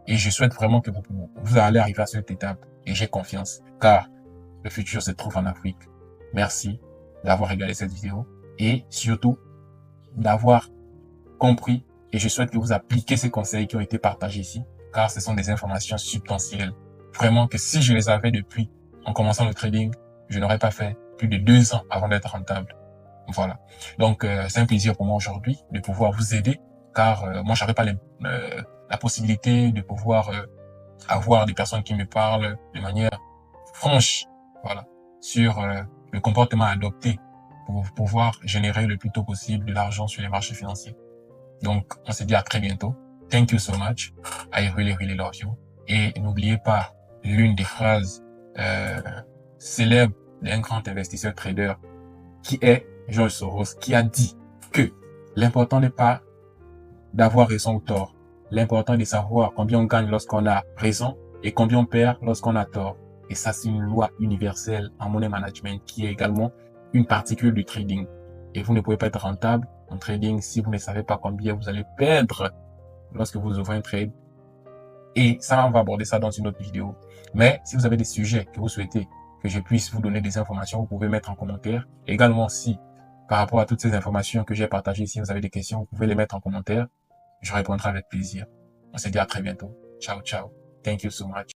Et je souhaite vraiment que vous allez arriver à cette étape. Et j'ai confiance, car le futur se trouve en Afrique. Merci d'avoir regardé cette vidéo et surtout d'avoir compris. Et je souhaite que vous appliquez ces conseils qui ont été partagés ici, car ce sont des informations substantielles. Vraiment que si je les avais depuis en commençant le trading, je n'aurais pas fait plus de 2 ans avant d'être rentable. Voilà. Donc, c'est un plaisir pour moi aujourd'hui de pouvoir vous aider, car moi, j'avais pas la possibilité de pouvoir avoir des personnes qui me parlent de manière franche, voilà, sur le comportement adopté pour pouvoir générer le plus tôt possible de l'argent sur les marchés financiers. Donc, on se dit à très bientôt. Thank you so much. I really, really love you. Et n'oubliez pas l'une des phrases célèbres d'un grand investisseur trader qui est George Soros, qui a dit que l'important n'est pas d'avoir raison ou tort. L'important est de savoir combien on gagne lorsqu'on a raison et combien on perd lorsqu'on a tort. Et ça, c'est une loi universelle en money management qui est également une particule du trading. Et vous ne pouvez pas être rentable en trading si vous ne savez pas combien vous allez perdre lorsque vous ouvrez un trade. Et ça, on va aborder ça dans une autre vidéo. Mais si vous avez des sujets que vous souhaitez que je puisse vous donner des informations, vous pouvez mettre en commentaire. Également, si par rapport à toutes ces informations que j'ai partagées ici, vous avez des questions, vous pouvez les mettre en commentaire. Je répondrai avec plaisir. On se dit à très bientôt. Ciao, ciao. Thank you so much.